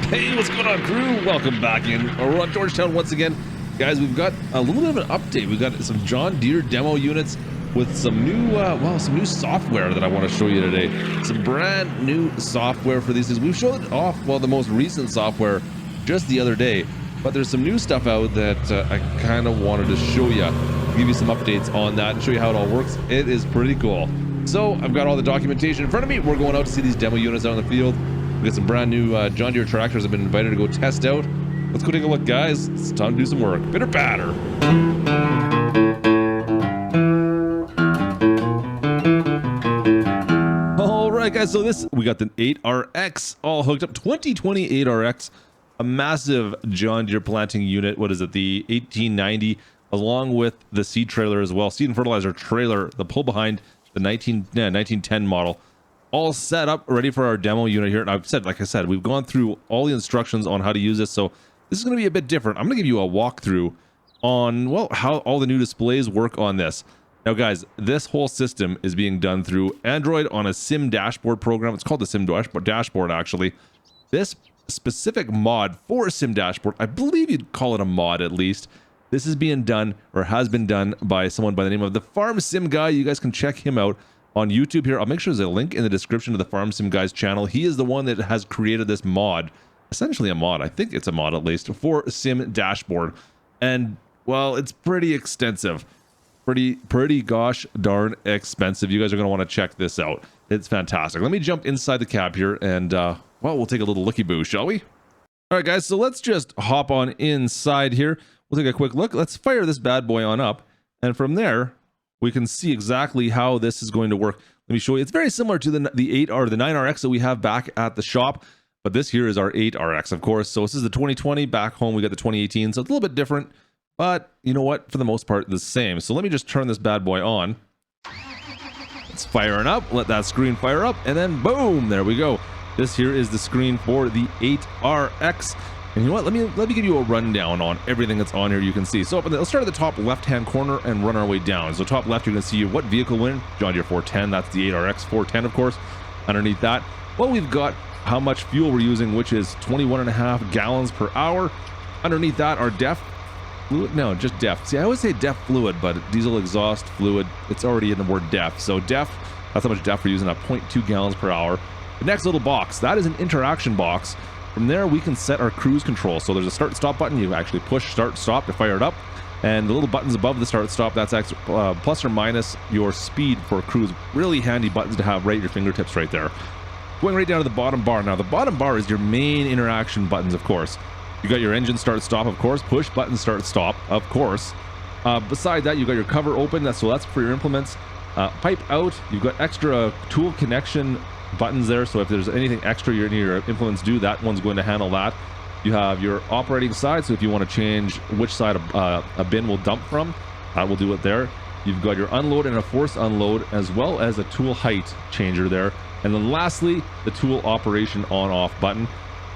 Hey, what's going on, crew? Welcome back in. We're on Georgetown once again. Guys, we've got a little bit of an update. We've got some John Deere demo units with some new, some new software that I want to show you today. Some brand new software for these things. We've showed off, the most recent software just the other day, but there's some new stuff out that I kind of wanted to show you, give you some updates on that and show you how it all works. It is pretty cool. So I've got all the documentation in front of me. We're going out to see these demo units out in the field. We've got some brand new John Deere tractors I've been invited to go test out. Let's go take a look, guys. It's time to do some work. Bitter batter. All right, guys. So we got the 8RX all hooked up. 2020 8RX, a massive John Deere planting unit. What is it? The 1890, along with the seed trailer as well. Seed and fertilizer trailer, the pull behind the 1910 model. All set up, ready for our demo unit here. And like I said, we've gone through all the instructions on how to use this. So this is going to be a bit different. I'm going to give you a walkthrough on, well, how all the new displays work on this. Now, guys, this whole system is being done through Android on a Sim dashboard program. It's called the Sim dashboard, actually. This specific mod for Sim dashboard, I believe you'd call it a mod at least. This is being done, or has been done, by someone by the name of the Farm Sim Guy. You guys can check him out on YouTube here. I'll make sure there's a link in the description to the Farm Sim Guy's channel. He is the one that has created this mod, essentially a mod. I think it's a mod at least for Sim dashboard. And well, it's pretty extensive, pretty gosh darn expensive. You guys are going to want to check this out. It's fantastic. Let me jump inside the cab here and well, we'll take a little looky-boo, shall we? All right, guys, so let's just hop on inside here. We'll take a quick look. Let's fire this bad boy on up, and from there we can see exactly how this is going to work. Let me show you. It's very similar to the 9RX that we have back at the shop, but this here is our 8RX, of course. So this is the 2020. Back home, we got the 2018, so it's a little bit different, but you know what? For the most part, the same. So let me just turn this bad boy on. It's firing up. Let that screen fire up, and then boom, there we go. This here is the screen for the 8RX. And you know what? Let me give you a rundown on everything that's on here. You can see. So let's start at the top left-hand corner and run our way down. So top left, you're going to see what vehicle we're in. John Deere 410. That's the 8RX 410, of course. Underneath that, well, we've got how much fuel we're using, which is 21.5 gallons per hour. Underneath that, our DEF fluid. No, just DEF. See, I always say DEF fluid, but diesel exhaust fluid. It's already in the word DEF. So DEF. That's how much DEF we're using. At 0.2 gallons per hour. The next little box, that is an interaction box. From there, we can set our cruise control. So there's a start stop button. You actually push start stop to fire it up. And the little buttons above the start stop, that's plus or minus your speed for cruise. Really handy buttons to have right at your fingertips right there. Going right down to the bottom bar. Now, the bottom bar is your main interaction buttons, of course. You got your engine start stop, of course. Push button start stop, of course. Beside that, you got your cover open. That's for your implements. Pipe out. You've got extra tool connection buttons there, so if there's anything extra your implements do, that one's going to handle that. You have your operating side, so if you want to change which side a bin will dump from, we'll do it there. You've got your unload and a force unload, as well as a tool height changer there. And then lastly, the tool operation on-off button.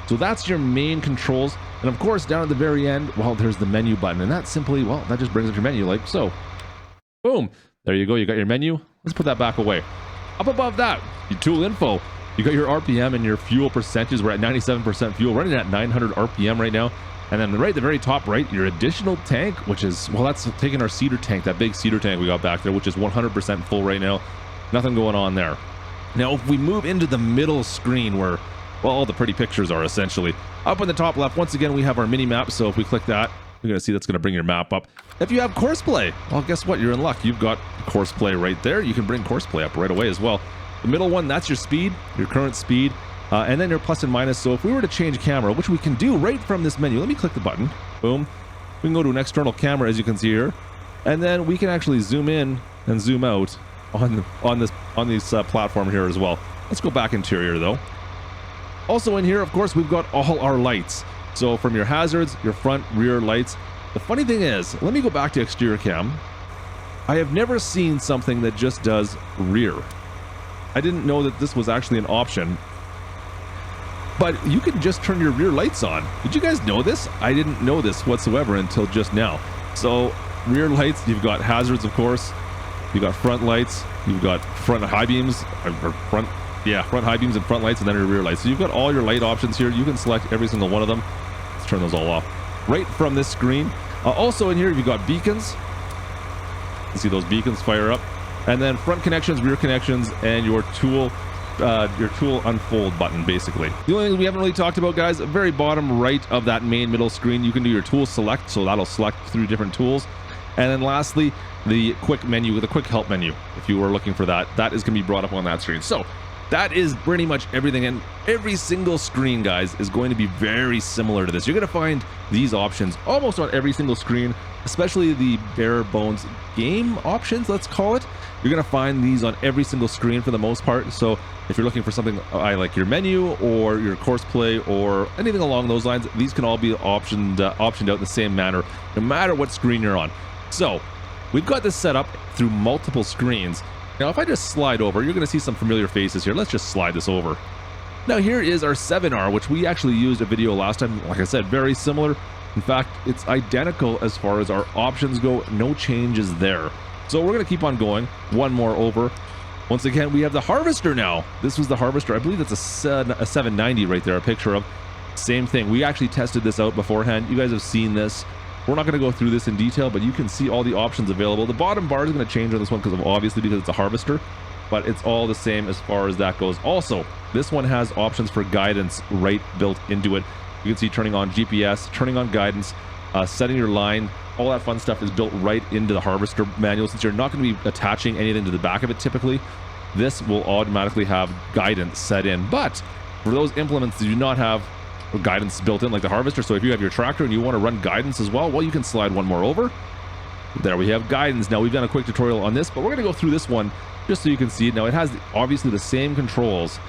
So that's your main controls. And of course, down at the very end, well, there's the menu button, and that simply, well, that just brings up your menu like so. Boom, there you go. You got your menu. Let's put that back away. Up above that, your tool info. You got your RPM and your fuel percentages. We're at 97% fuel, running at 900 RPM right now. And then right at the very top right, your additional tank, which is, well, that's taking our cedar tank, that big cedar tank we got back there, which is 100% full right now. Nothing going on there. Now, if we move into the middle screen where, well, all the pretty pictures are essentially, up in the top left, once again, we have our mini map. So if we click that, you're going to see that's going to bring your map up. If you have Courseplay, well, guess what? You're in luck. You've got Courseplay right there. You can bring Courseplay up right away as well. The middle one, that's your speed, your current speed, and then your plus and minus. So if we were to change camera, which we can do right from this menu, let me click the button. Boom. We can go to an external camera, as you can see here, and then we can actually zoom in and zoom out on this platform here as well. Let's go back interior though. Also in here, of course, we've got all our lights. So from your hazards, your front, rear lights. The funny thing is, let me go back to exterior cam. I have never seen something that just does rear. I didn't know that this was actually an option. But you can just turn your rear lights on. Did you guys know this? I didn't know this whatsoever until just now. So rear lights, you've got hazards, of course. You've got front lights. You've got front high beams, or front Yeah, front high beams and front lights, and then your rear lights. So you've got all your light options here. You can select every single one of them. Let's turn those all off right from this screen. Also in here, you've got beacons. You see those beacons fire up, and then front connections, rear connections, and your tool unfold button. Basically, the only thing we haven't really talked about, guys, very bottom right of that main middle screen, you can do your tool select, so that'll select through different tools. And then lastly, the quick menu, the quick help menu, if you were looking for that, that is going to be brought up on that screen. So that is pretty much everything, and every single screen, guys, is going to be very similar to this. You're going to find these options almost on every single screen, especially the bare bones game options, let's call it. You're going to find these on every single screen for the most part. So if you're looking for something like your menu or your course play or anything along those lines, these can all be optioned out in the same manner, no matter what screen you're on. So we've got this set up through multiple screens. Now, if I just slide over, you're going to see some familiar faces here. Let's just slide this over. Now, here is our 7R, which we actually used a video last time. Like I said, very similar. In fact, it's identical as far as our options go. No changes there. So we're going to keep on going. One more over. Once again, we have the Harvester now. This was the Harvester. I believe that's a 790 right there, a picture of. Same thing. We actually tested this out beforehand. You guys have seen this. We're not going to go through this in detail, but you can see all the options available. The bottom bar is going to change on this one because it's a Harvester, but it's all the same as far as that goes. Also, this one has options for guidance right built into it. You can see turning on GPS, turning on guidance, setting your line. All that fun stuff is built right into the Harvester manual. Since you're not going to be attaching anything to the back of it typically, this will automatically have guidance set in. But for those implements that do not have guidance built in, like the Harvester, so if you have your tractor and you want to run guidance as well, you can slide one more over. There we have guidance. Now, we've done a quick tutorial on this, but we're going to go through this one just so you can see it. Now, it has obviously the same controls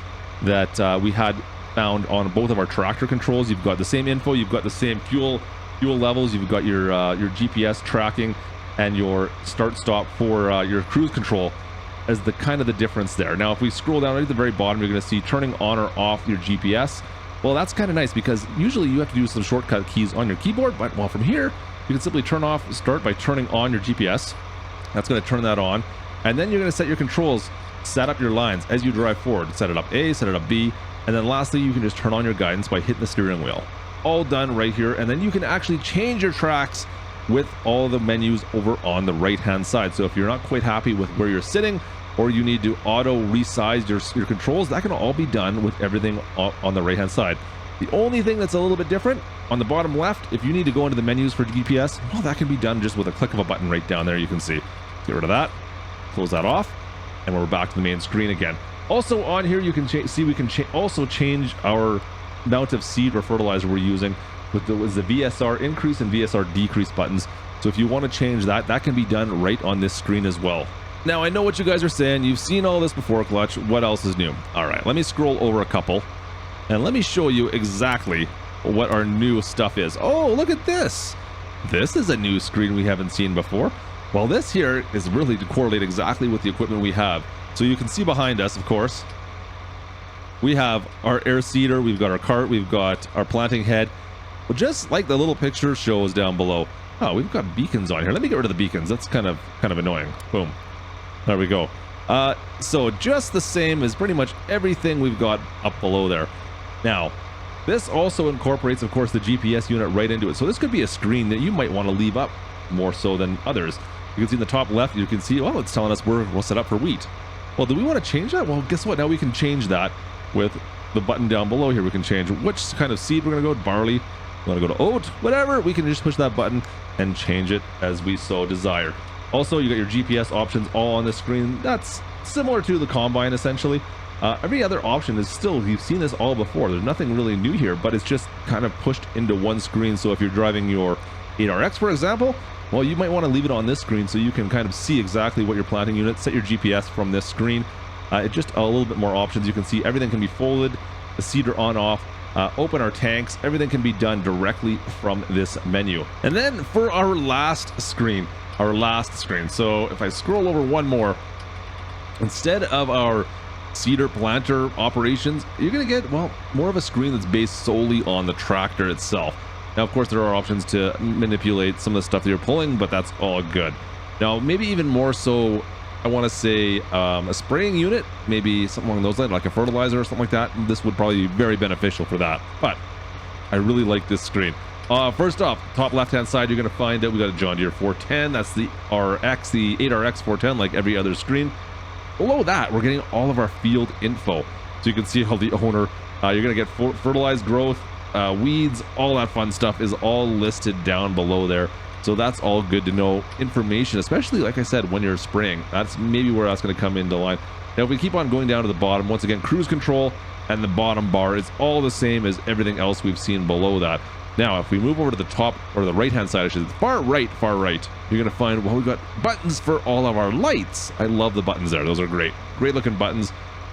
that we had found on both of our tractor controls. You've got the same info, you've got the same fuel levels, you've got your GPS tracking and your start stop for your cruise control as the kind of the difference there. Now, if we scroll down right at the very bottom, you're going to see turning on or off your GPS. Well, that's kind of nice because usually you have to use some shortcut keys on your keyboard, but well, from here, you can simply turn off start by turning on your GPS. That's going to turn that on. And then you're going to set your controls, set up your lines as you drive forward. Set it up A, set it up B, and then lastly, you can just turn on your guidance by hitting the steering wheel. All done right here. And then you can actually change your tracks with all the menus over on the right-hand side. So if you're not quite happy with where you're sitting, or you need to auto resize your controls, that can all be done with everything on the right hand side. The only thing that's a little bit different on the bottom left, if you need to go into the menus for GPS, well, that can be done just with a click of a button right down there. You can see. Get rid of that, close that off, and we're back to the main screen again. Also on here, you can see we can also change our amount of seed or fertilizer we're using with the VSR increase and VSR decrease buttons. So if you want to change that, that can be done right on this screen as well. Now, I know what you guys are saying. You've seen all this before, Klutch. What else is new? All right, let me scroll over a couple, and let me show you exactly what our new stuff is. Oh, look at this. This is a new screen we haven't seen before. Well, this here is really to correlate exactly with the equipment we have. So you can see behind us, of course, we have our air seeder, we've got our cart, we've got our planting head. Well, just like the little picture shows down below. Oh, we've got beacons on here. Let me get rid of the beacons. That's kind of annoying. Boom. There we go. So just the same as pretty much everything we've got up below there. Now, this also incorporates, of course, the GPS unit right into it. So this could be a screen that you might want to leave up more so than others. You can see in the top left, you can see, well, it's telling us we're set up for wheat. Well, do we want to change that? Well, guess what? Now we can change that with the button down below here. We can change which kind of seed we're going to go. Barley, we want to go to oat, whatever. We can just push that button and change it as we so desire. Also, you got your GPS options all on the screen. That's similar to the Combine, essentially. Every other option is still, you've seen this all before. There's nothing really new here, but it's just kind of pushed into one screen. So if you're driving your 8RX, for example, well, you might want to leave it on this screen so you can kind of see exactly what you're planting unit, set your GPS from this screen. It just a little bit more options. You can see everything can be folded, the seeder on off, open our tanks. Everything can be done directly from this menu. And then for our last screen, so if I scroll over one more, instead of our seeder planter operations, you're going to get, well, more of a screen that's based solely on the tractor itself. Now, of course, there are options to manipulate some of the stuff that you're pulling, but that's all good. Now, maybe even more so I want to say a spraying unit, maybe something along those lines, like a fertilizer or something like that. This would probably be very beneficial for that. But I really like this screen. First off, top left-hand side, you're going to find that we got a John Deere 410. That's the RX, the 8RX 410, like every other screen. Below that, we're getting all of our field info. So you can see how the owner, you're going to get fertilized growth, weeds, all that fun stuff is all listed down below there. So that's all good to know information, especially, like I said, when you're spraying. That's maybe where that's going to come into line. Now, if we keep on going down to the bottom, once again, cruise control and the bottom bar is all the same as everything else we've seen below that. Now, if we move over to the top, or the right-hand side, I should say, far right, you're going to find, well, we've got buttons for all of our lights. I love the buttons there. Those are great. Great looking buttons.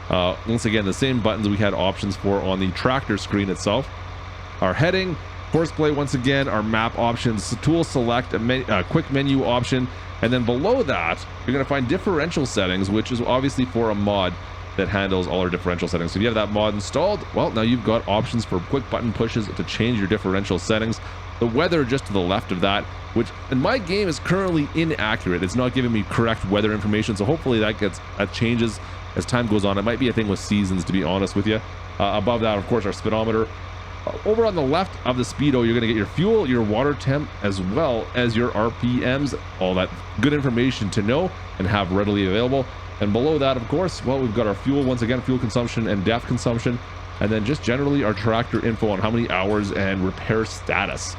Once again, the same buttons we had options for on the tractor screen itself. Our heading, horseplay, once again, our map options, tool select, a quick menu option, and then below that, you're going to find differential settings, which is obviously for a mod that handles all our differential settings. So if you have that mod installed, well, now you've got options for quick button pushes to change your differential settings. The weather just to the left of that, which in my game is currently inaccurate. It's not giving me correct weather information, so hopefully that changes as time goes on. It might be a thing with seasons, to be honest with you. Above that, of course, our speedometer. Over on the left of the speedo, you're going to get your fuel, your water temp, as well as your RPMs, all that good information to know and have readily available. And below that, of course, well, we've got our fuel, once again, fuel consumption and depth consumption, and then just generally our tractor info on how many hours and repair status.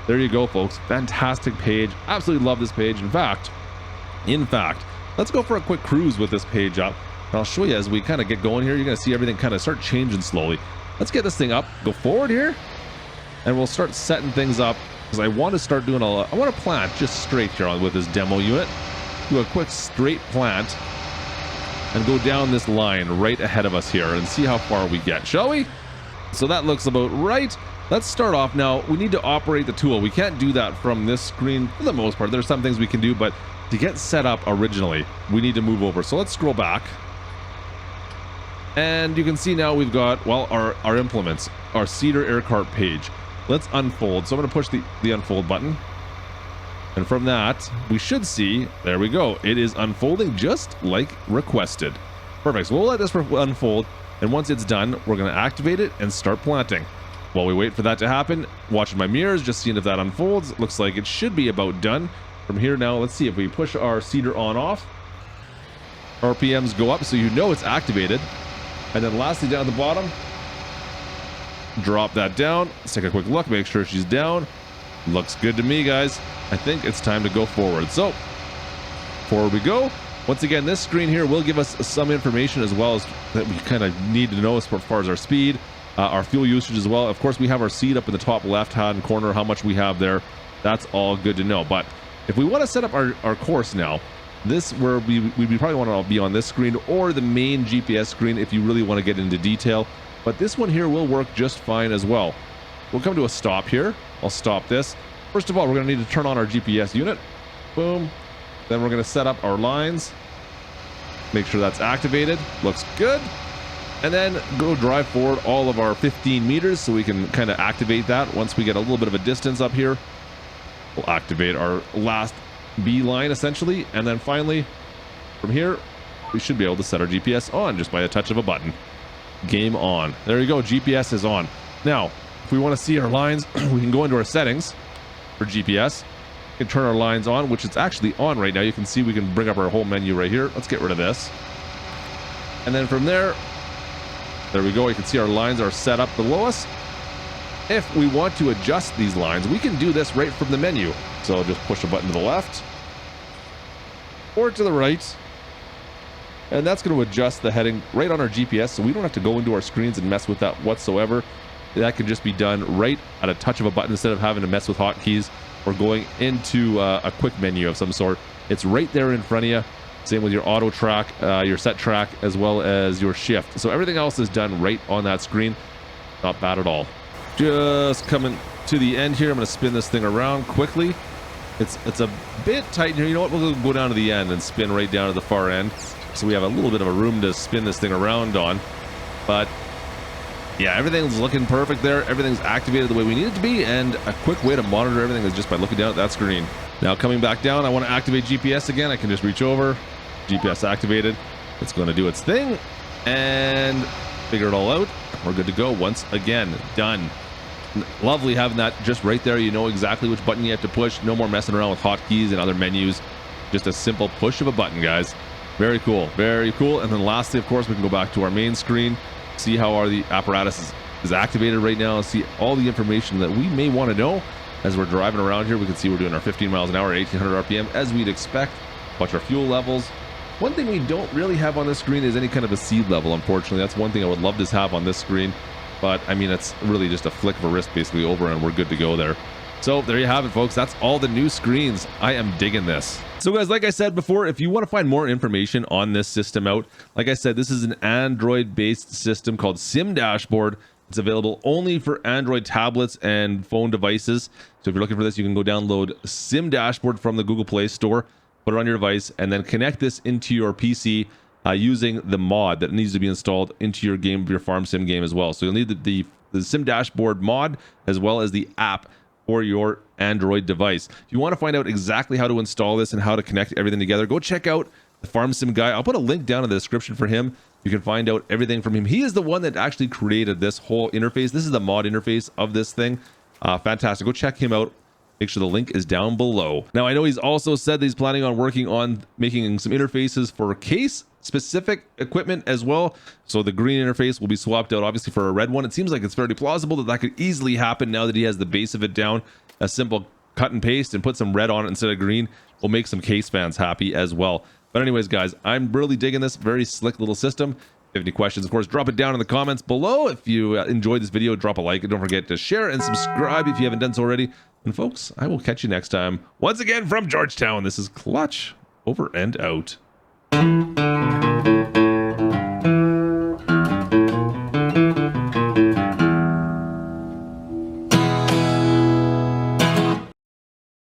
There you go, folks. Fantastic page. Absolutely love this page. In fact, let's go for a quick cruise with this page up. And I'll show you as we kind of get going here. You're going to see everything kind of start changing slowly. Let's get this thing up, go forward here, and we'll start setting things up, because I want to start doing I want to plant just straight here with this demo unit. Do a quick straight plant and go down this line right ahead of us here and see how far we get, shall we? So that looks about right. Let's start off now. We need to operate the tool. We can't do that from this screen for the most part. There's some things we can do, but to get set up originally, we need to move over. So let's scroll back. And you can see now we've got, well, our implements, our Cedar air cart page. Let's unfold. So I'm going to push the unfold button. And from that, we should see, there we go. It is unfolding just like requested. Perfect. So we'll let this unfold. And once it's done, we're going to activate it and start planting. While we wait for that to happen, watching my mirrors, just seeing if that unfolds. Looks like it should be about done. From here now, let's see if we push our Cedar on off. RPMs go up so you know it's activated. And then lastly, down at the bottom, drop that down. Let's take a quick look, make sure she's down. Looks good to me, guys. I think it's time to go forward. So forward we go. Once again, this screen here will give us some information as well as that we kind of need to know as far as our speed, our fuel usage as well. Of course, we have our seat up in the top left-hand corner, how much we have there. That's all good to know. But if we want to set up our course now, this where we probably want to be on this screen or the main GPS screen if you really want to get into detail. But this one here will work just fine as well. We'll come to a stop here. I'll stop this. First of all, we're going to need to turn on our GPS unit. Boom. Then we're going to set up our lines. Make sure that's activated. Looks good. And then go drive forward all of our 15 meters so we can kind of activate that. Once we get a little bit of a distance up here, we'll activate our last B line essentially. And then finally, from here, we should be able to set our GPS on just by a touch of a button. Game on. There you go. GPS is on. Now, if we want to see our lines, we can go into our settings for GPS. We can turn our lines on, which it's actually on right now. You can see we can bring up our whole menu right here. Let's get rid of this. And then from there we go. You can see our lines are set up below us. If we want to adjust these lines, we can do this right from the menu. So I'll just push a button to the left or to the right. And that's going to adjust the heading right on our GPS, so we don't have to go into our screens and mess with that whatsoever. That can just be done right at a touch of a button instead of having to mess with hotkeys or going into a quick menu of some sort. It's right there in front of you. Same with your auto track, your set track, as well as your shift. So everything else is done right on that screen. Not bad at all. Just coming to the end here. I'm going to spin this thing around quickly. It's a bit tight here. You know what? We'll go down to the end and spin right down to the far end. So we have a little bit of a room to spin this thing around on. But yeah, everything's looking perfect there. Everything's activated the way we need it to be. And a quick way to monitor everything is just by looking down at that screen. Now coming back down, I want to activate GPS again. I can just reach over, GPS activated. It's going to do its thing and figure it all out. We're good to go once again. Done. Lovely having that just right there. You know exactly which button you have to push. No more messing around with hotkeys and other menus. Just a simple push of a button, guys. Very cool. Very cool. And then lastly, of course, we can go back to our main screen, see how the apparatus is activated right now, see all the information that we may want to know as we're driving around here. We can see we're doing our 15 miles an hour, 1800 RPM, as we'd expect. Watch our fuel levels. One thing we don't really have on this screen is any kind of a seed level, unfortunately. That's one thing I would love to have on this screen. But, I mean, it's really just a flick of a wrist basically over and we're good to go there. So there you have it, folks. That's all the new screens. I am digging this. So guys, like I said before, if you want to find more information on this system out, like I said, this is an Android-based system called Sim Dashboard. It's available only for Android tablets and phone devices. So if you're looking for this, you can go download Sim Dashboard from the Google Play Store, put it on your device, and then connect this into your PC using the mod that needs to be installed into your game, your farm sim game as well. So you'll need the Sim Dashboard mod as well as the app for your Android device. If you want to find out exactly how to install this and how to connect everything together, go check out the Farm Sim guy. I'll put a link down in the description for him. You can find out everything from him. He is the one that actually created this whole interface. This is the mod interface of this thing. Fantastic. Go check him out. Make sure the link is down below. Now, I know he's also said that he's planning on working on making some interfaces for case specific equipment as well. So the green interface will be swapped out obviously for a red one. It seems like it's fairly plausible that that could easily happen now that he has the base of it down. A simple cut and paste and put some red on it instead of green will make some case fans happy as well. But anyways, guys, I'm really digging this very slick little system. If you have any questions, of course, drop it down in the comments below. If you enjoyed this video, drop a like and don't forget to share and subscribe if you haven't done so already. And folks, I will catch you next time. Once again from Georgetown, this is Klutch, over and out.